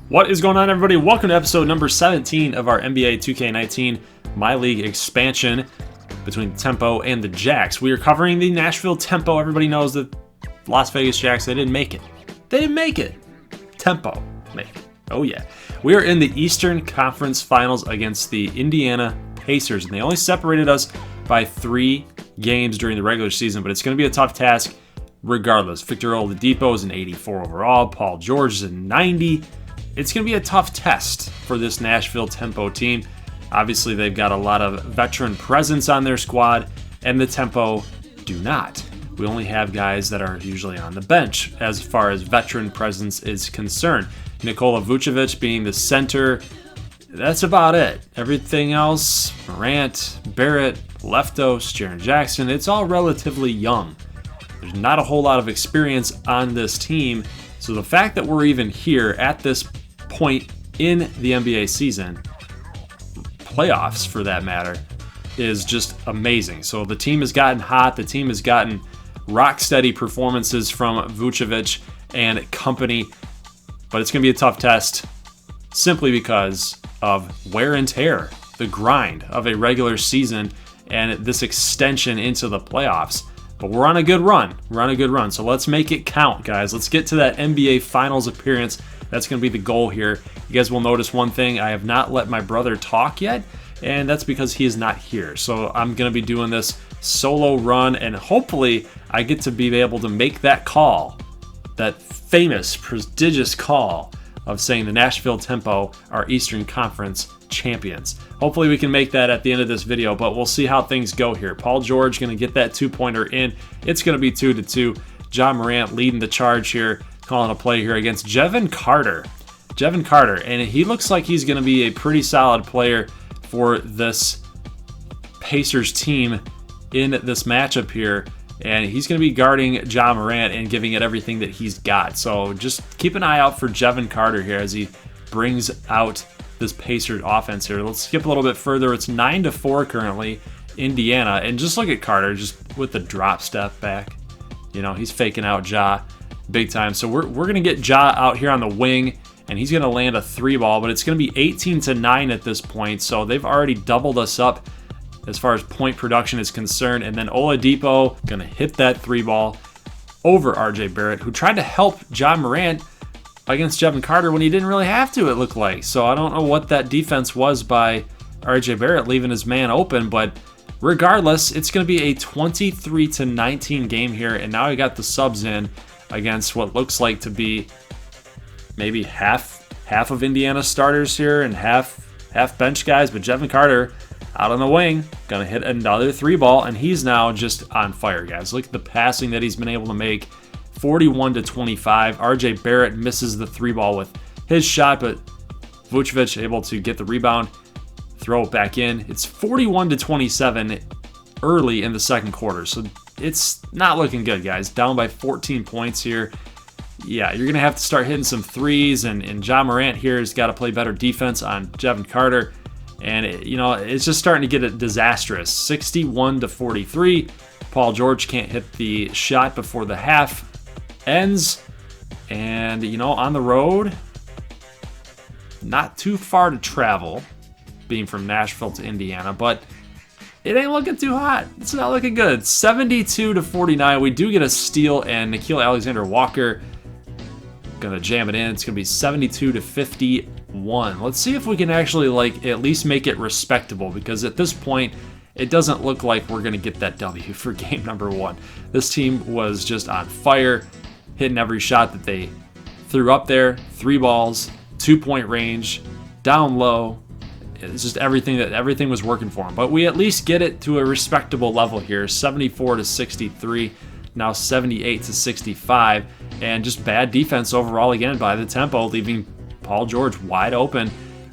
What is going on, everybody? Welcome to episode number 17 of our NBA 2K19 MyLeague expansion between the Tempo and the Jacks. We are covering the Nashville Tempo. Everybody knows that Las Vegas Jacks, they didn't make it. They didn't make it. Tempo make it. Oh, yeah. We are in the Eastern Conference Finals against the Indiana Pacers, and they only separated us by 3 games during the regular season, but it's going to be a tough task regardless. Victor Oladipo is an 84 overall. Paul George is a 90. It's going to be a tough test for this Nashville Tempo team. Obviously, they've got a lot of veteran presence on their squad, and the Tempo do not. We only have guys that are usually on the bench as far as veteran presence is concerned. Nikola Vucevic being the center, that's about it. Everything else, Morant, Barrett, Leftos, Jaren Jackson, it's all relatively young. There's not a whole lot of experience on this team, so the fact that we're even here at this point in the NBA season, playoffs for that matter, is just amazing. So the team has gotten hot. The team has gotten rock-steady performances from Vucevic and company, but it's going to be a tough test simply because of wear and tear, the grind of a regular season and this extension into the playoffs. But we're on a good run. We're on a good run. So let's make it count, guys. Let's get to that NBA Finals appearance. That's going to be the goal here. You guys will notice one thing. I have not let my brother talk yet, and that's because he is not here. So I'm going to be doing this solo run, and hopefully I get to be able to make that call, that famous, prestigious call of saying the Nashville Tempo are Eastern Conference champions. Hopefully we can make that at the end of this video, but we'll see how things go here. Paul George going to get that 2-pointer in. It's going to be 2-2. Ja Morant leading the charge here, calling a play here against Jevon Carter. Jevon Carter, and he looks like he's going to be a pretty solid player for this Pacers team in this matchup here. And he's going to be guarding Ja Morant and giving it everything that he's got. So just keep an eye out for Jevon Carter here as he brings out this Pacers offense here. Let's skip a little bit further. It's 9-4 currently, Indiana. And just look at Carter just with the drop step back. You know, he's faking out Ja big time. So we're going to get Ja out here on the wing, and he's going to land a 3-ball, but it's going to be 18-9 at this point. So they've already doubled us up as far as point production is concerned. And then Oladipo going to hit that 3-ball over RJ Barrett, who tried to help Ja Morant against Jevon Carter when he didn't really have to, it looked like. So I don't know what that defense was by RJ Barrett leaving his man open, but regardless, it's going to be a 23-19 game here. And now I got the subs in against what looks like to be maybe half of Indiana starters here and half bench guys, but Jevon Carter out on the wing, gonna hit another 3-ball, and he's now just on fire, guys. Look at the passing that he's been able to make. 41-25. RJ Barrett misses the 3-ball with his shot, but Vucevic able to get the rebound, throw it back in. It's 41-27 early in the second quarter, so it's not looking good, guys. Down by 14 points here. Yeah, you're gonna have to start hitting some threes, and Ja Morant here has got to play better defense on Jevon Carter. And, it's just starting to get disastrous. 61-43. Paul George can't hit the shot before the half ends. And, on the road, not too far to travel, being from Nashville to Indiana, but it ain't looking too hot. It's not looking good. 72-49. We do get a steal, and Nickeil Alexander-Walker going to jam it in. It's going to be 72-51. Let's see if we can actually at least make it respectable, because at this point it doesn't look like we're going to get that W for game number 1. This team was just on fire, hitting every shot that they threw up there. 3 balls, 2-point range, down low. It's just everything was working for them. But we at least get it to a respectable level here. 74-63. Now 78-65, and just bad defense overall again by the Tempo, leaving Paul George wide open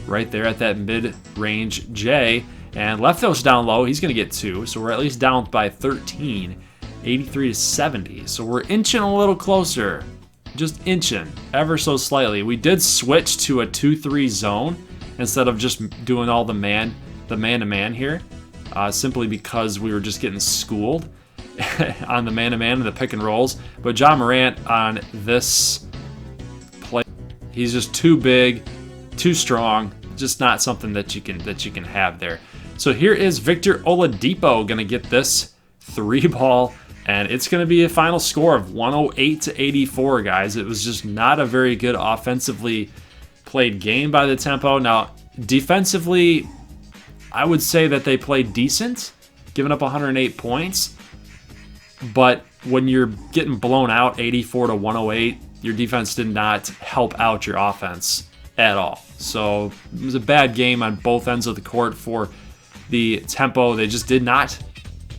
right there at that mid-range J. And Leftos down low, he's going to get 2, so we're at least down by 13, 83-70. So we're inching a little closer, just inching ever so slightly. We did switch to a 2-3 zone instead of just doing all the man-to-man here, simply because we were just getting schooled on the man-to-man and the pick and rolls. But Ja Morant on this play He's just too big, too strong, just not something that you can have there. So here is Victor Oladipo going to get this 3-ball, and it's going to be a final score of 108-84, guys. It was just not a very good offensively played game by the Tempo. Now, defensively, I would say that they played decent, giving up 108 points. But when you're getting blown out 84-108, your defense did not help out your offense at all. So it was a bad game on both ends of the court for the Tempo. They just did not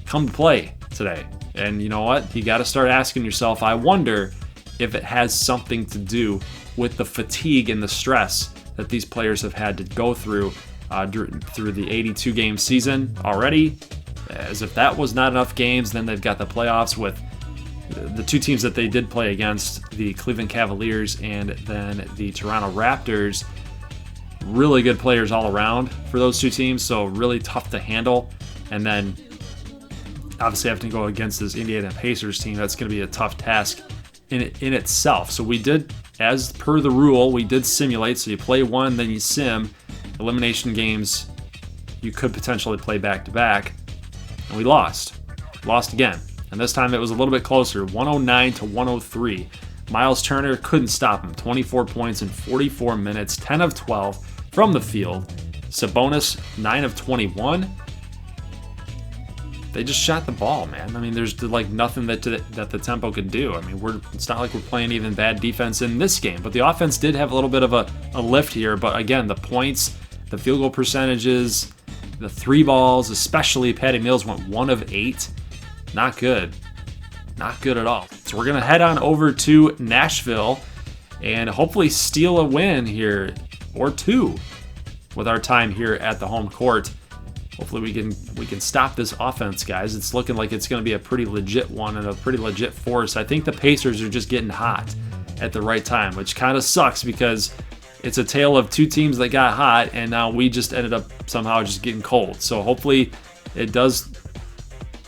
come to play today. And you know what? You got to start asking yourself, I wonder if it has something to do with the fatigue and the stress that these players have had to go through through the 82-game season already. As if that was not enough games, then they've got the playoffs with the two teams that they did play against, the Cleveland Cavaliers and then the Toronto Raptors. Really good players all around for those two teams, so really tough to handle. And then obviously having to go against this Indiana Pacers team, that's going to be a tough task in itself. So we did, as per the rule, we did simulate. So you play one, then you sim. Elimination games, you could potentially play back-to-back. And we lost again. And this time it was a little bit closer, 109-103. Miles Turner couldn't stop him. 24 points in 44 minutes, 10 of 12 from the field. Sabonis, 9 of 21. They just shot the ball, man. I mean, there's like nothing that the Tempo could do. I mean, it's not like we're playing even bad defense in this game. But the offense did have a little bit of a lift here. But again, the points, the field goal percentages, the 3 balls, especially Patty Mills went 1 of 8. Not good. Not good at all. So we're going to head on over to Nashville and hopefully steal a win here, or 2, with our time here at the home court. Hopefully we can stop this offense, guys. It's looking like it's going to be a pretty legit one and a pretty legit force. I think the Pacers are just getting hot at the right time, which kind of sucks because it's a tale of two teams that got hot, and now we just ended up somehow just getting cold. So hopefully it does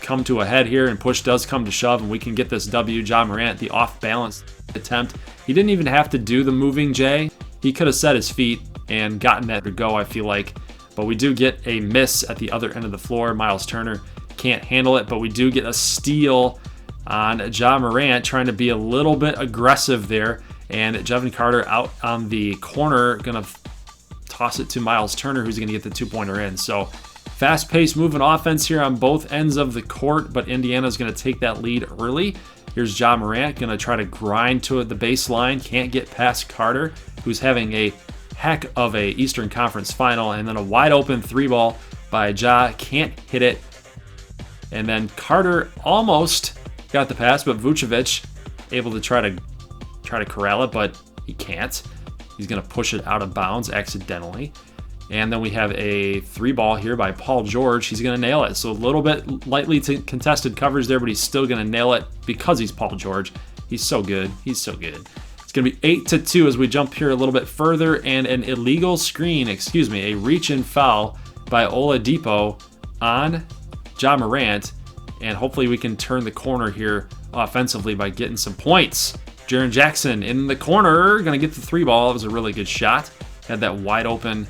come to a head here and push does come to shove and we can get this W. Ja Morant, the off-balance attempt. He didn't even have to do the moving J. He could have set his feet and gotten that to go, I feel like. But we do get a miss at the other end of the floor. Miles Turner can't handle it, but we do get a steal on Ja Morant, trying to be a little bit aggressive there. And Jevon Carter out on the corner, going to toss it to Miles Turner, who's going to get the 2-pointer in. So fast-paced moving offense here on both ends of the court, but Indiana's going to take that lead early. Here's Ja Morant going to try to grind to the baseline. Can't get past Carter, who's having a heck of a Eastern Conference final. And then a wide-open 3-ball by Ja. Can't hit it. And then Carter almost got the pass, but Vucevic able to try to corral it, but he can't. He's going to push it out of bounds accidentally. And then we have a 3-ball here by Paul George. He's going to nail it. So a little bit lightly contested coverage there, but he's still going to nail it because he's Paul George. He's so good. He's so good. It's going to be 8-2 as we jump here a little bit further. And an illegal screen, a reach-in foul by Oladipo on Ja Morant. And hopefully we can turn the corner here offensively by getting some points. Jaren Jackson in the corner, going to get the 3-ball. It was a really good shot. Had that wide open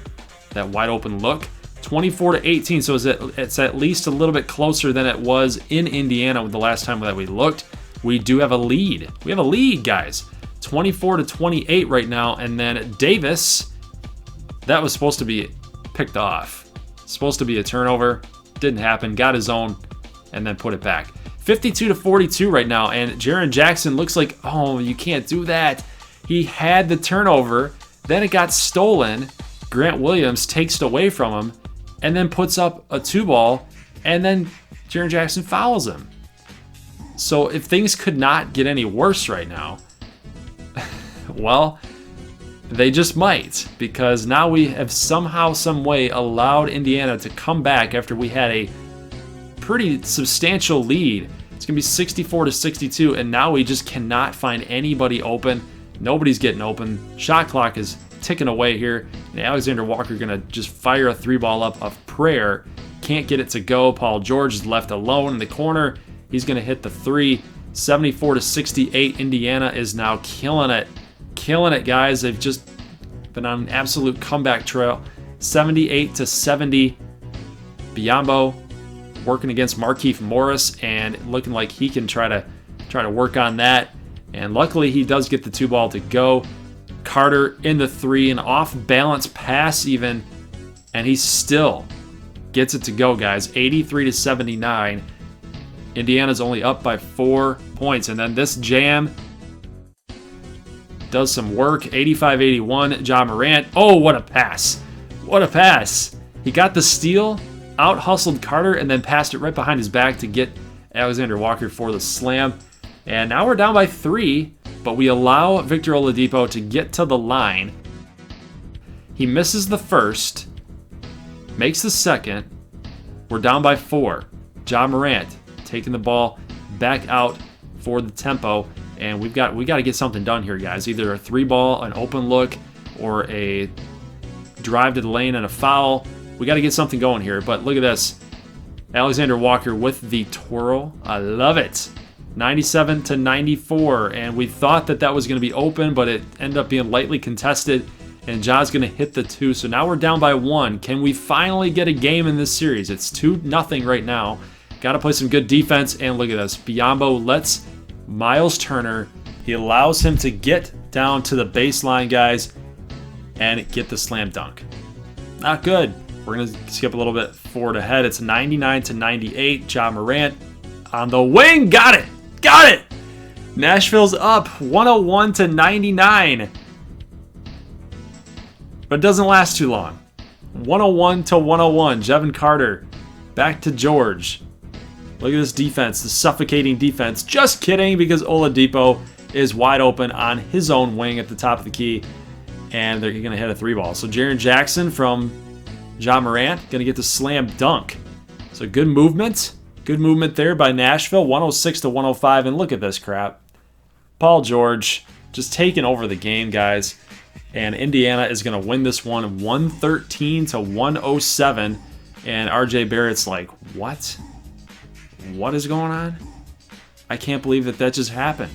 look. 24-18, so it's at least a little bit closer than it was in Indiana the last time that we looked. We do have a lead. We have a lead, guys. 24-28 right now, and then Davis, that was supposed to be picked off. Supposed to be a turnover. Didn't happen. Got his own, and then put it back. 52-42 right now, and Jaren Jackson looks like, oh, you can't do that. He had the turnover, then it got stolen. Grant Williams takes it away from him and then puts up a 2-ball, and then Jaren Jackson fouls him. So if things could not get any worse right now, well, they just might, because now we have somehow, some way allowed Indiana to come back after we had a pretty substantial lead. It's going to be 64-62, and now we just cannot find anybody open. Nobody's getting open. Shot clock is ticking away here, and Alexander Walker going to just fire a 3-ball up of prayer. Can't get it to go. Paul George is left alone in the corner. He's going to hit the 3. 74-68. Indiana is now killing it. Killing it, guys. They've just been on an absolute comeback trail. 78-70. Biyombo working against Markieff Morris and looking like he can try to work on that. And luckily he does get the 2-ball to go. Carter in the 3, an off-balance pass even, and he still gets it to go, guys. 83-79. Indiana's only up by 4 points. And then this jam does some work. 85-81, Ja Morant. Oh, what a pass. What a pass. He got the steal, out-hustled Carter, and then passed it right behind his back to get Alexander Walker for the slam. And now we're down by 3, but we allow Victor Oladipo to get to the line. He misses the first, makes the second. We're down by 4. Ja Morant taking the ball back out for the Tempo, and we got to get something done here, guys. Either a 3-ball, an open look, or a drive to the lane and a foul. We got to get something going here. But look at this, Alexander Walker with the twirl. I love it. 97-94, and we thought that was going to be open, but it ended up being lightly contested, and Ja's going to hit the 2. So now we're down by 1. Can we finally get a game in this series? It's 2-0 right now. Got to play some good defense, and look at this. Biyombo lets Miles Turner, he allows him to get down to the baseline, guys, and get the slam dunk. Not good. We're going to skip a little bit forward ahead. It's 99-98. Ja Morant on the wing. Got it. Got it. Nashville's up 101-99. But it doesn't last too long. 101-101. Jevon Carter back to George. Look at this defense, the suffocating defense. Just kidding, because Oladipo is wide open on his own wing at the top of the key, and they're going to hit a 3-ball. So Jaren Jackson from Ja Morant going to get the slam dunk. So good movement. Good movement there by Nashville, 106-105, and look at this crap. Paul George just taking over the game, guys, and Indiana is going to win this one 113-107, and RJ Barrett's like, what? What is going on? I can't believe that just happened.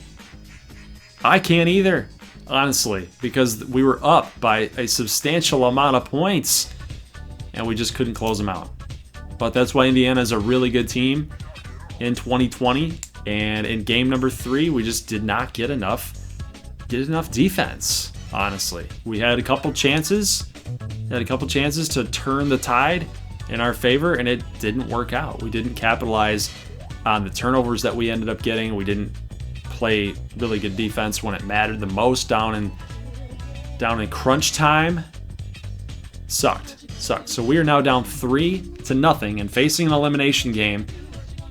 I can't either, honestly, because we were up by a substantial amount of points, and we just couldn't close them out. But that's why Indiana is a really good team in 2020. And in game number 3, we just did not get enough defense, honestly. We had a couple chances. To turn the tide in our favor, and it didn't work out. We didn't capitalize on the turnovers that we ended up getting. We didn't play really good defense when it mattered the most down in crunch time. Sucked. So we are now down 3-0 and facing an elimination game.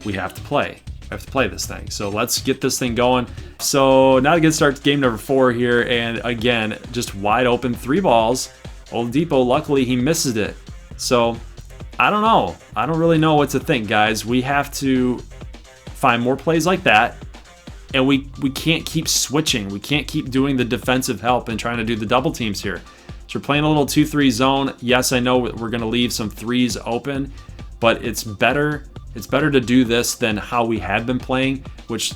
We have to play. This thing. So let's get this thing going. So now to get started, game number 4 here, and again, just wide open 3 balls. Oladipo, luckily he misses it. So I don't know. I don't really know what to think, guys. We have to find more plays like that, and we can't keep switching. We can't keep doing the defensive help and trying to do the double teams here. So we're playing a little 2-3 zone. Yes, I know we're going to leave some 3s open, but it's better to do this than how we had been playing, which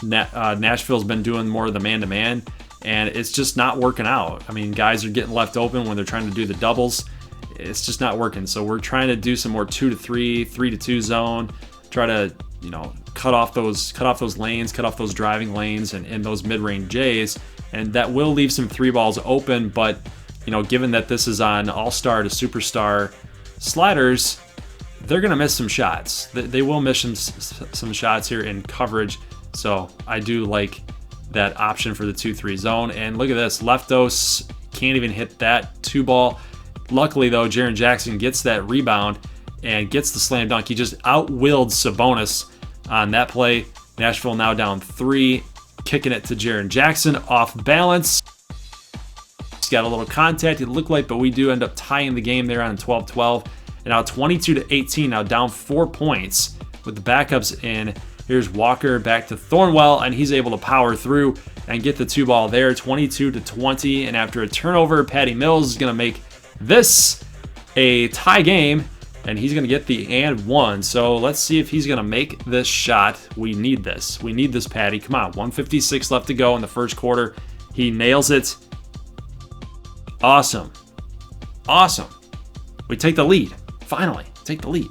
Nashville's been doing more of the man-to-man, and it's just not working out. I mean, guys are getting left open when they're trying to do the doubles. It's just not working. So we're trying to do some more 2-3, 3-2 zone, try to, cut off those lanes, cut off those driving lanes and those mid-range J's, and that will leave some 3 balls open, but given that this is on all-star to superstar sliders, they're going to miss some shots. They will miss some shots here in coverage. So I do like that option for the 2-3 zone. And look at this. Leftos can't even hit that 2-ball. Luckily, though, Jaren Jackson gets that rebound and gets the slam dunk. He just out-willed Sabonis on that play. Nashville now down 3. Kicking it to Jaren Jackson off balance. He's got a little contact, it looked like, but we do end up tying the game there on 12-12. And now 22-18, now down 4 points with the backups in. Here's Walker back to Thornwell, and he's able to power through and get the 2-ball there, 22-20. And after a turnover, Patty Mills is going to make this a tie game, and he's going to get the and 1. So let's see if he's going to make this shot. We need this. We need this, Patty. Come on, 1:56 left to go in the first quarter. He nails it. Awesome. Awesome. We take the lead. Finally, take the lead.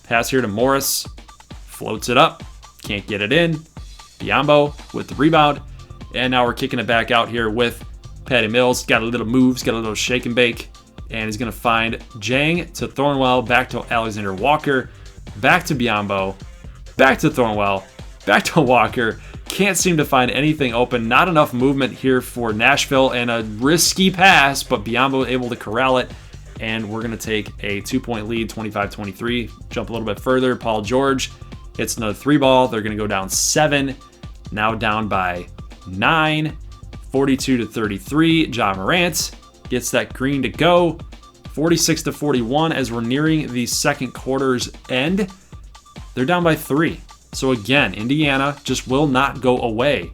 Pass here to Morris. Floats it up. Can't get it in. Biyombo with the rebound. And now we're kicking it back out here with Patty Mills. Got a little moves, got a little shake and bake. And he's going to find Jang to Thornwell, back to Alexander Walker, back to Biyombo, back to Thornwell, back to Walker. Can't seem to find anything open. Not enough movement here for Nashville, and a risky pass, but Biyombo able to corral it. And we're going to take a 2-point lead, 25-23. Jump a little bit further. Paul George hits another 3-ball. They're going to go down 7. Now down by 9. 42-33. Ja Morant gets that green to go. 46-41 as we're nearing the second quarter's end. They're down by 3. So again, Indiana just will not go away.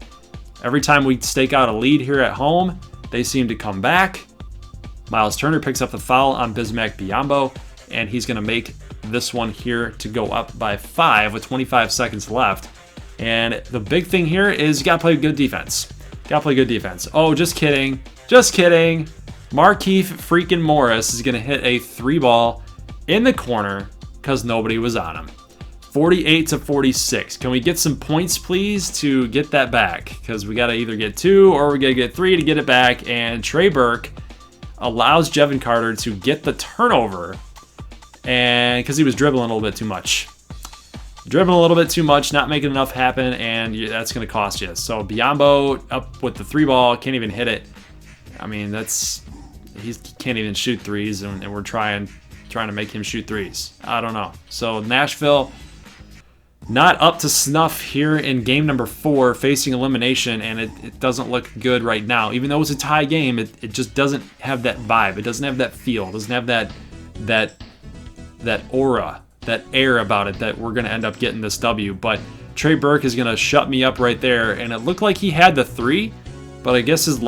Every time we stake out a lead here at home, they seem to come back. Miles Turner picks up the foul on Bismack Biyombo, and he's going to make this one here to go up by 5 with 25 seconds left. And the big thing here is you got to play good defense. Got to play good defense. Oh, just kidding. Just kidding. Markieff freaking Morris is going to hit a 3-ball in the corner because nobody was on him. 48-46. Can we get some points, please, to get that back? Because we got to either get 2 or we got to get 3 to get it back. And Trey Burke allows Jevin Carter to get the turnover, and because he was dribbling a little bit too much. Dribbling a little bit too much, not making enough happen, and that's going to cost you. So Biyombo up with the 3-ball, can't even hit it. I mean, he can't even shoot threes, and we're trying to make him shoot threes. I don't know. So Nashville not up to snuff here in game number 4, facing elimination, and it doesn't look good right now. Even though it's a tie game, it just doesn't have that vibe. It doesn't have that feel. It doesn't have that aura, that air about it that we're going to end up getting this W. But Trey Burke is going to shut me up right there, and it looked like he had the 3, but I guess his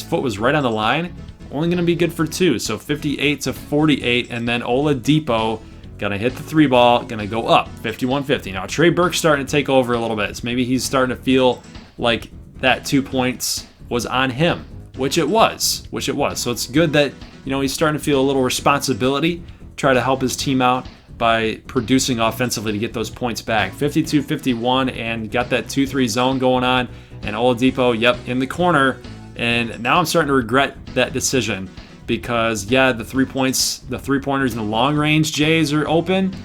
foot was right on the line. Only going to be good for 2, so 58-48, and then Oladipo gonna hit the 3-ball, gonna go up 51-50. Now Trey Burke's starting to take over a little bit. So maybe he's starting to feel like that 2 points was on him, which it was. So it's good that he's starting to feel a little responsibility, try to help his team out by producing offensively to get those points back. 52-51, and got that 2-3 zone going on. And Oladipo, yep, in the corner. And now I'm starting to regret that decision. Because, yeah, the 3-pointers in the long-range Jays are open.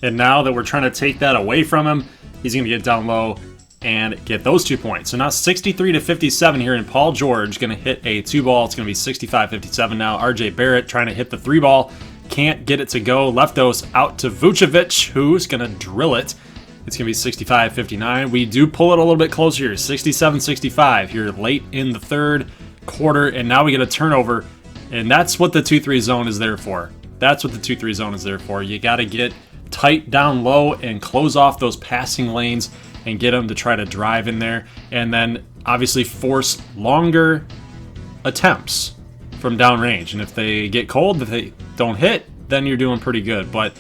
And now that we're trying to take that away from him, he's going to get down low and get those 2 points. So now 63-57 here, and Paul George going to hit a 2-ball. It's going to be 65-57 now. RJ Barrett trying to hit the 3-ball. Can't get it to go. Leftos out to Vucevic, who's going to drill it. It's going to be 65-59. We do pull it a little bit closer here. 67-65 here late in the third quarter, and now we get a turnover. And that's what the 2-3 zone is there for. You got to get tight down low and close off those passing lanes and get them to try to drive in there. And then obviously force longer attempts from downrange. And if they get cold, if they don't hit, then you're doing pretty good. But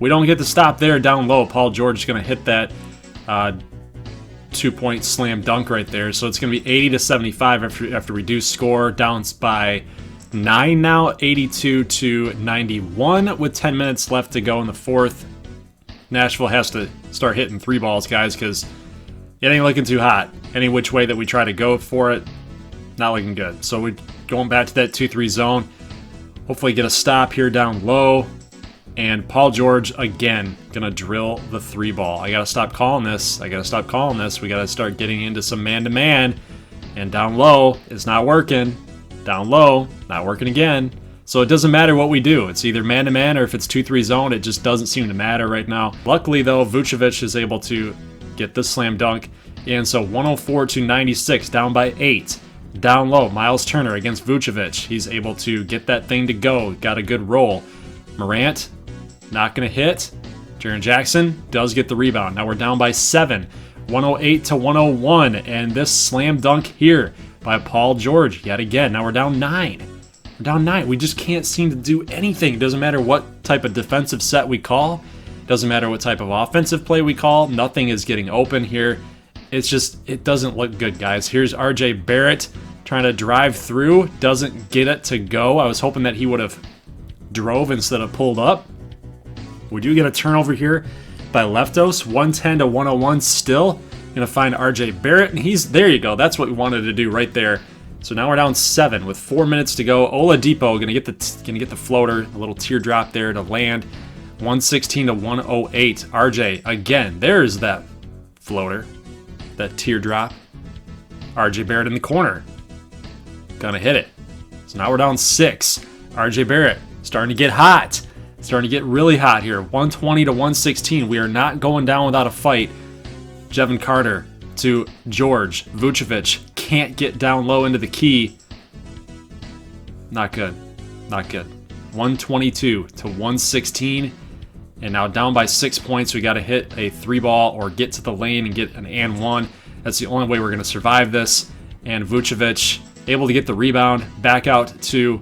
we don't get to stop there down low. Paul George is going to hit that 2-point slam dunk right there. So it's going to be 80-75 after reduced score. Down by 9 now, 82-91 with 10 minutes left to go in the fourth. Nashville has to start hitting 3-balls, guys, because it ain't looking too hot. Any which way that we try to go for it, not looking good. So we're going back to that 2-3 zone. Hopefully get a stop here down low. And Paul George, again, going to drill the 3-ball. I got to stop calling this. We got to start getting into some man-to-man. And down low, it's not working. Down low, not working again. So it doesn't matter what we do. It's either man-to-man or if it's 2-3 zone, it just doesn't seem to matter right now. Luckily, though, Vucevic is able to get this slam dunk. And so 104-96, down by 8. Down low, Miles Turner against Vucevic. He's able to get that thing to go. Got a good roll. Morant, not going to hit. Jaren Jackson does get the rebound. Now we're down by 7. 108-101. And this slam dunk here by Paul George yet again. Now we're down 9. We just can't seem to do anything. It doesn't matter what type of defensive set we call. It doesn't matter what type of offensive play we call. Nothing is getting open here. It doesn't look good, guys. Here's RJ Barrett Trying to drive through. Doesn't get it to go. I was hoping that he would have drove instead of pulled up. We do get a turnover here by Leftos. 110 to 101 still. Gonna find RJ Barrett, and there you go. That's what we wanted to do right there. So now we're down 7 with 4 minutes to go. Oladipo gonna get the floater, a little teardrop there to land. 116 to 108. RJ again. There's that floater, that teardrop. RJ Barrett in the corner, gonna hit it. So now we're down 6. RJ Barrett starting to get hot, starting to get really hot here. 120 to 116. We are not going down without a fight. Jevin Carter to George. Vucevic can't get down low into the key. Not good. Not good. 122 to 116. And now down by 6 points. We got to hit a 3-ball or get to the lane and get an and one. That's the only way we're going to survive this. And Vucevic able to get the rebound. Back out to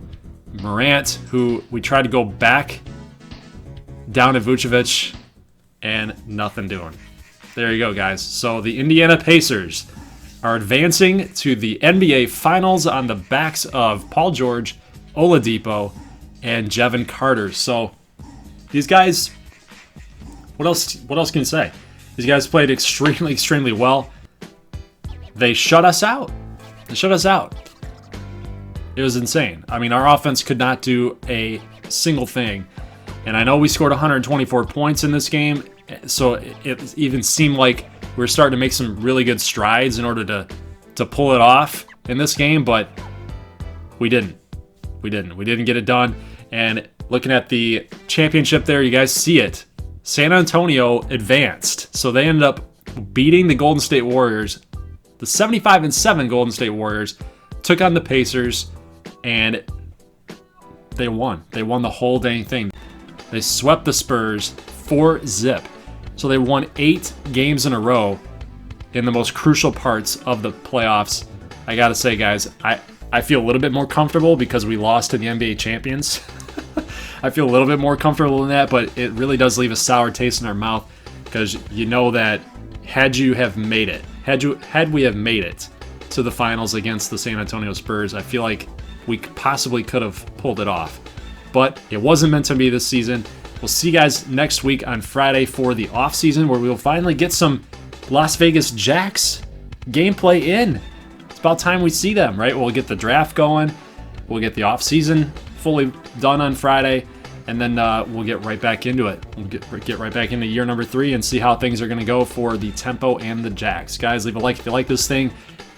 Morant, who we tried to go back down to Vucevic. And nothing doing. There you go, guys. So the Indiana Pacers are advancing to the NBA Finals on the backs of Paul George, Oladipo, and Jevin Carter. So these guys, what else can you say? These guys played extremely, extremely well. They shut us out. They shut us out. It was insane. I mean, our offense could not do a single thing. And I know we scored 124 points in this game, so it even seemed like we were starting to make some really good strides in order to pull it off in this game, but we didn't. We didn't get it done. And looking at the championship there, you guys see it. San Antonio advanced. So they ended up beating the Golden State Warriors. The 75-7 Golden State Warriors took on the Pacers, and they won. They won the whole dang thing. They swept the Spurs 4-0. So they won 8 games in a row in the most crucial parts of the playoffs. I gotta say, guys, I feel a little bit more comfortable because we lost to the NBA champions. I feel a little bit more comfortable in that, but it really does leave a sour taste in our mouth because you know that had we have made it to the finals against the San Antonio Spurs, I feel like we possibly could have pulled it off. But it wasn't meant to be this season. We'll see you guys next week on Friday for the offseason, where we'll finally get some Las Vegas Jacks gameplay in. It's about time we see them, right? We'll get the draft going. We'll get the offseason fully done on Friday, and then we'll get right back into it. We'll get right back into year number 3 and see how things are going to go for the Tempo and the Jacks. Guys, leave a like if you like this thing.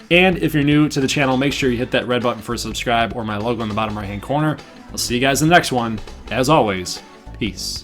And if you're new to the channel, make sure you hit that red button for subscribe or my logo in the bottom right-hand corner. I'll see you guys in the next one. As always, peace.